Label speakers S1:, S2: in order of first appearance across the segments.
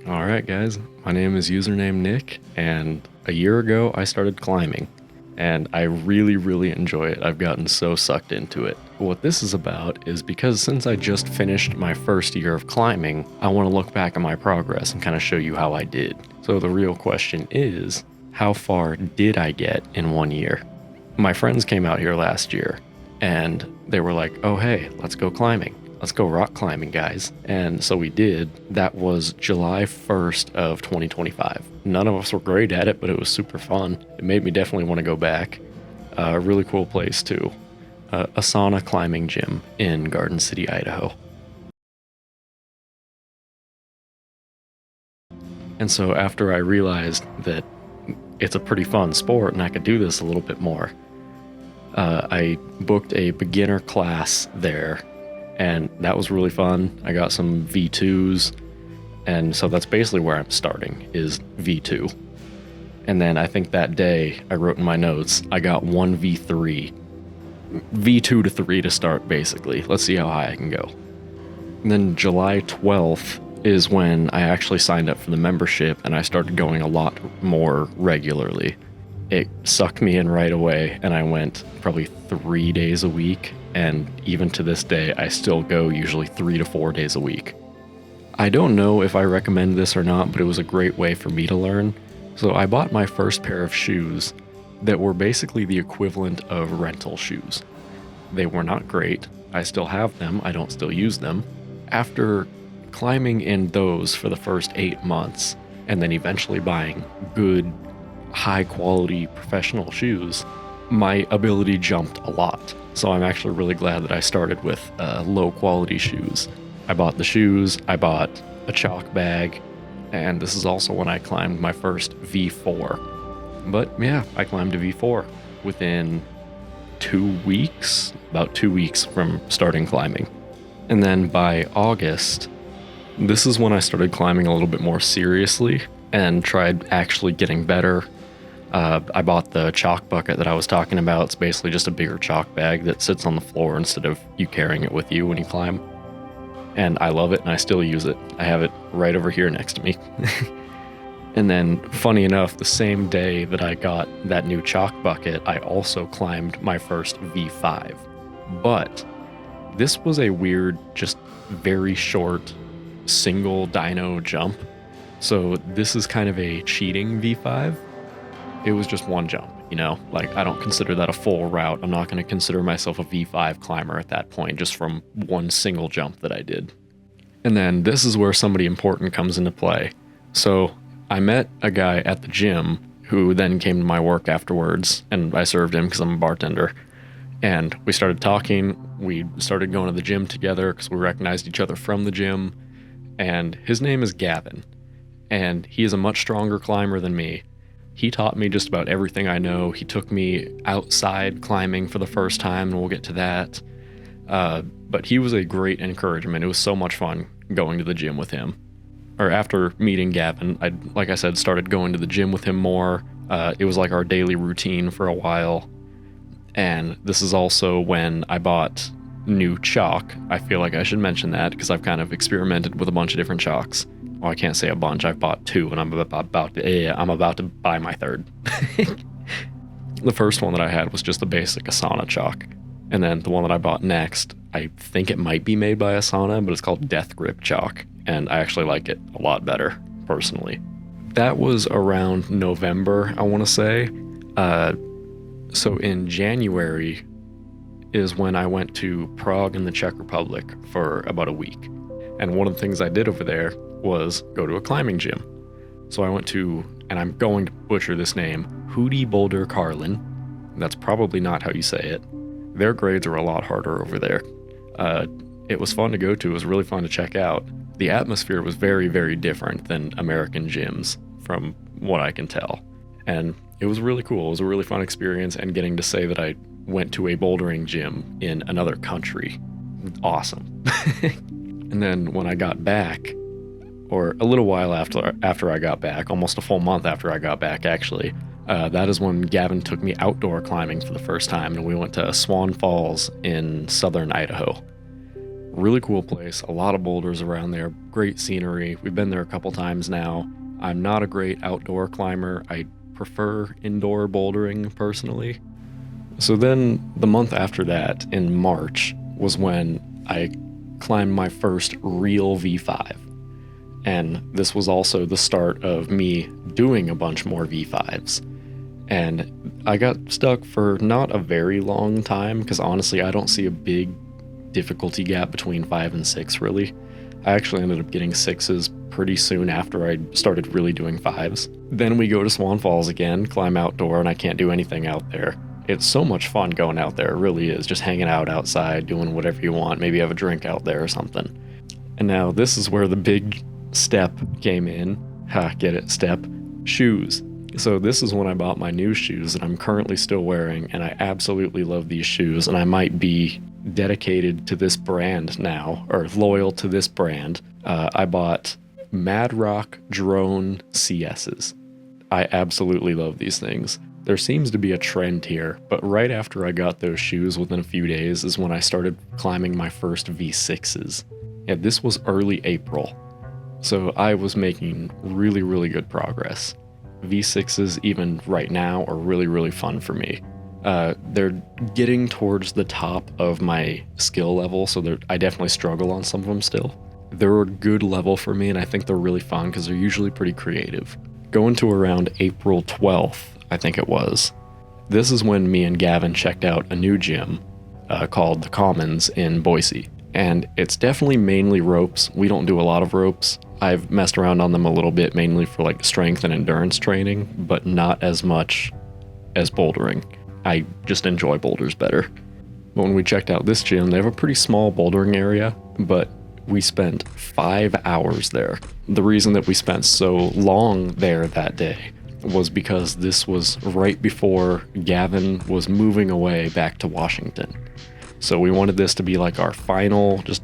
S1: Alright guys, my name is username Nick, and a year ago I started climbing, and I really enjoy it. I've gotten so sucked into it. What this is about is because since I just finished my first year of climbing, I want to look back at my progress and kind of show you how I did. So the real question is, how far did I get in 1 year? My friends came out here last year, and they were like, oh hey, let's go climbing. Let's go rock climbing, guys. And so we did. That was July 1st of 2025. None of us were great at it, but it was super fun. It made me definitely want to go back. A really cool place too. Asana climbing gym in Garden City, Idaho. And so after I realized that it's a pretty fun sport and I could do this a little bit more, I booked a beginner class there. And that was really fun. I got some V2s, and so that's basically where I'm starting, is V2. And then I think that day, I wrote in my notes, I got one V3. V2 to 3 to start, basically. Let's see how high I can go. And then July 12th is when I actually signed up for the membership, and I started going a lot more regularly. It sucked me in right away, and I went probably 3 days a week. And even to this day, I still go usually 3 to 4 days a week. I don't know if I recommend this or not, but it was a great way for me to learn. So I bought my first pair of shoes that were basically the equivalent of rental shoes. They were not great. I still have them. I don't still use them. After climbing in those for the first 8 months, and then eventually buying good, high quality professional shoes, my ability jumped a lot. So I'm actually really glad that I started with low quality shoes. I bought the shoes, I bought a chalk bag, and this is also when I climbed my first V4. But yeah, I climbed a V4 within 2 weeks, about 2 weeks from starting climbing. And then by August, this is when I started climbing a little bit more seriously and tried actually getting better. I bought the chalk bucket that I was talking about. It's basically just a bigger chalk bag that sits on the floor instead of you carrying it with you when you climb. And I love it, and I still use it. I have it right over here next to me. And then, funny enough, the same day that I got that new chalk bucket, I also climbed my first V5. But this was a weird, just very short, single dyno jump. So this is kind of a cheating V5. It was just one jump, you know? Like, I don't consider that a full route. I'm not going to consider myself a V5 climber at that point, just from one single jump that I did. And then this is where somebody important comes into play. So I met a guy at the gym who then came to my work afterwards, and I served him because I'm a bartender. And we started talking. We started going to the gym together because we recognized each other from the gym. And his name is Gavin. And he is a much stronger climber than me. He taught me just about everything I know. He took me outside climbing for the first time, and we'll get to that. But he was a great encouragement. It was so much fun going to the gym with him. Or after meeting Gavin, I, like I said, started going to the gym with him more. It was like our daily routine for a while. And this is also when I bought new chalk. I feel like I should mention that because I've kind of experimented with a bunch of different chalks. Well, I can't say a bunch. I've bought 2, and I'm about to buy my 3rd. The first one that I had was just the basic Asana chalk. And then the one that I bought next, I think it might be made by Asana, but it's called Death Grip chalk. And I actually like it a lot better, personally. That was around November, I want to say. So in January is when I went to Prague in the Czech Republic for about a week. And one of the things I did over there was go to a climbing gym. So I went to, and I'm going to butcher this name, Hootie Boulder Carlin. That's probably not how you say it. Their grades are a lot harder over there. It was fun to go to. It was really fun to check out. The atmosphere was very different than American gyms from what I can tell. And it was really cool. It was a really fun experience, and getting to say that I went to a bouldering gym in another country. Awesome. And then when I got back, or a little while after I got back, almost a full month after I got back actually, that is when Gavin took me outdoor climbing for the first time, and we went to Swan Falls in southern Idaho. Really cool place, a lot of boulders around there, great scenery. We've been there a couple times now. I'm not a great outdoor climber. I prefer indoor bouldering personally. So then the month after that, in March, was when I climbed my first real V5. And this was also the start of me doing a bunch more V5s. And I got stuck for not a very long time, because honestly, I don't see a big difficulty gap between 5 and 6, really. I actually ended up getting 6s pretty soon after I started really doing 5s. Then we go to Swan Falls again, climb outdoor, and I can't do anything out there. It's so much fun going out there, it really is, just hanging out outside, doing whatever you want, maybe have a drink out there or something. And now this is where the big step came in. Ha, get it, step. Shoes. So this is when I bought my new shoes that I'm currently still wearing, and I absolutely love these shoes, and I might be dedicated to this brand now, or loyal to this brand. I bought Mad Rock Drone CS's. I absolutely love these things. There seems to be a trend here, but right after I got those shoes within a few days is when I started climbing my first V6s. Yeah, this was early April, so I was making really, really good progress. V6s, even right now, are really, really fun for me. They're getting towards the top of my skill level, so I definitely struggle on some of them still. They're a good level for me, and I think they're really fun because they're usually pretty creative. Going to around April 12th, I think it was. This is when me and Gavin checked out a new gym called The Commons in Boise. And it's definitely mainly ropes. We don't do a lot of ropes. I've messed around on them a little bit, mainly for like strength and endurance training, but not as much as bouldering. I just enjoy boulders better. But when we checked out this gym, they have a pretty small bouldering area, but we spent 5 hours there. The reason that we spent so long there that day was because this was right before Gavin was moving away back to Washington. So we wanted this to be like our final, just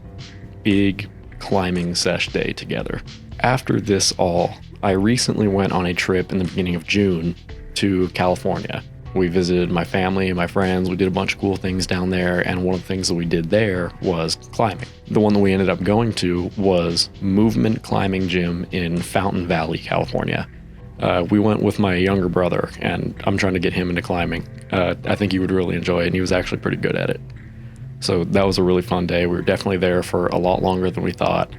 S1: big climbing sesh day together. After this all, I recently went on a trip in the beginning of June to California. We visited my family and my friends, we did a bunch of cool things down there, and one of the things that we did there was climbing. The one that we ended up going to was Movement Climbing Gym in Fountain Valley, California. We went with my younger brother, and I'm trying to get him into climbing. I think he would really enjoy it, and he was actually pretty good at it. So that was a really fun day. We were definitely there for a lot longer than we thought.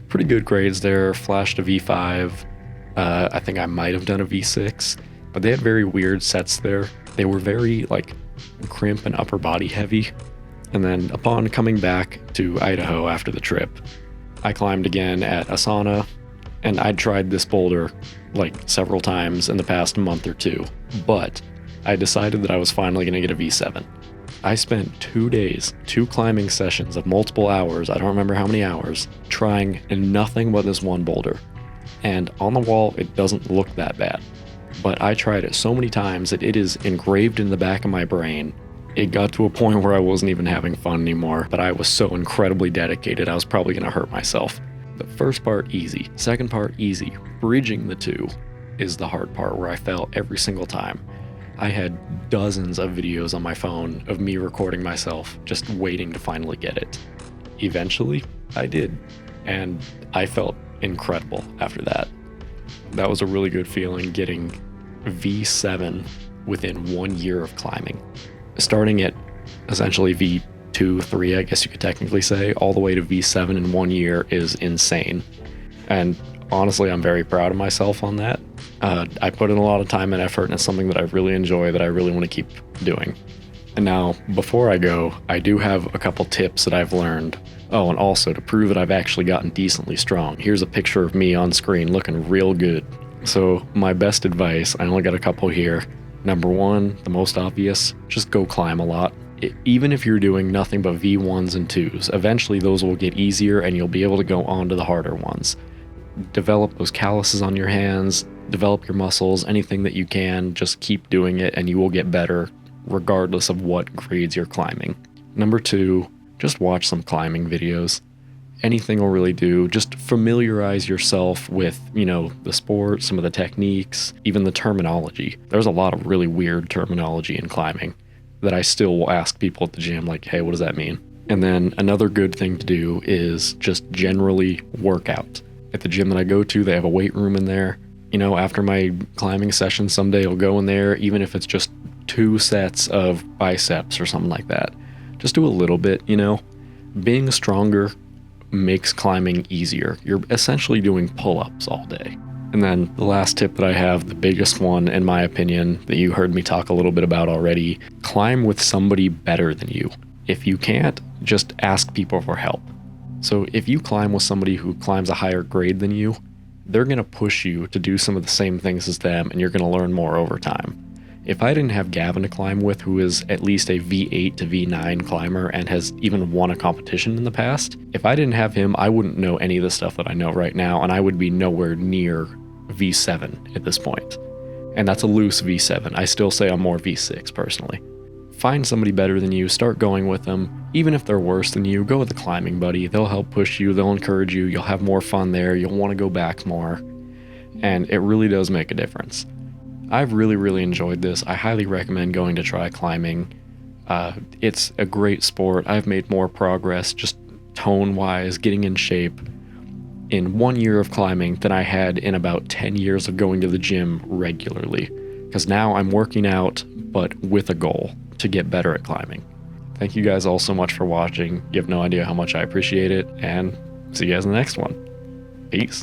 S1: Pretty good grades there, flashed a V5. I think I might have done a V6, but they had very weird sets there. They were very like crimp and upper body heavy. And then upon coming back to Idaho after the trip, I climbed again at Asana, and I'd tried this boulder like several times in the past month or two, but I decided that I was finally going to get a V7. I spent 2 days, 2 climbing sessions of multiple hours, I don't remember how many hours, trying nothing but this one boulder. And on the wall, it doesn't look that bad. But I tried it so many times that it is engraved in the back of my brain. It got to a point where I wasn't even having fun anymore, but I was so incredibly dedicated, I was probably going to hurt myself. The first part, easy. Second part, easy. Bridging the two is the hard part, where I fell every single time. I had dozens of videos on my phone of me recording myself, just waiting to finally get it. Eventually, I did, and I felt incredible after that. That was a really good feeling, getting V7 within 1 year of climbing. Starting at essentially V2, 3, I guess you could technically say, all the way to V7 in 1 year is insane. And honestly, I'm very proud of myself on that. I put in a lot of time and effort, and it's something that I really enjoy, that I really want to keep doing. And now, before I go, I do have a couple tips that I've learned. Oh, and also to prove that I've actually gotten decently strong, here's a picture of me on screen looking real good. So my best advice, I only got a couple here. Number 1, the most obvious, just go climb a lot. Even if you're doing nothing but V1s and 2s, eventually those will get easier and you'll be able to go on to the harder ones. Develop those calluses on your hands, develop your muscles, anything that you can, just keep doing it and you will get better regardless of what grades you're climbing. Number 2, just watch some climbing videos. Anything will really do. Just familiarize yourself with, the sport, some of the techniques, even the terminology. There's a lot of really weird terminology in climbing that I still will ask people at the gym, like, hey, what does that mean? And then another good thing to do is just generally work out. At the gym that I go to, they have a weight room in there. You know, after my climbing session someday, I'll go in there, even if it's just 2 sets of biceps or something like that. Just do a little bit, you know. Being stronger makes climbing easier. You're essentially doing pull-ups all day. And then the last tip that I have, the biggest one in my opinion, that you heard me talk a little bit about already, climb with somebody better than you. If you can't, just ask people for help. So if you climb with somebody who climbs a higher grade than you, they're going to push you to do some of the same things as them, and you're going to learn more over time. If I didn't have Gavin to climb with, who is at least a V8 to V9 climber and has even won a competition in the past, if I didn't have him, I wouldn't know any of the stuff that I know right now, and I would be nowhere near V7 at this point. And that's a loose V7. I still say I'm more V6 personally. Find somebody better than you, start going with them. Even if they're worse than you, go with a climbing buddy. They'll help push you, they'll encourage you, you'll have more fun there, you'll want to go back more. And it really does make a difference. I've really enjoyed this. I highly recommend going to try climbing. It's a great sport. I've made more progress just tone-wise, getting in shape in 1 year of climbing than I had in about 10 years of going to the gym regularly. Because now I'm working out, but with a goal to get better at climbing. Thank you guys all so much for watching. You have no idea how much I appreciate it, and see you guys in the next one. Peace.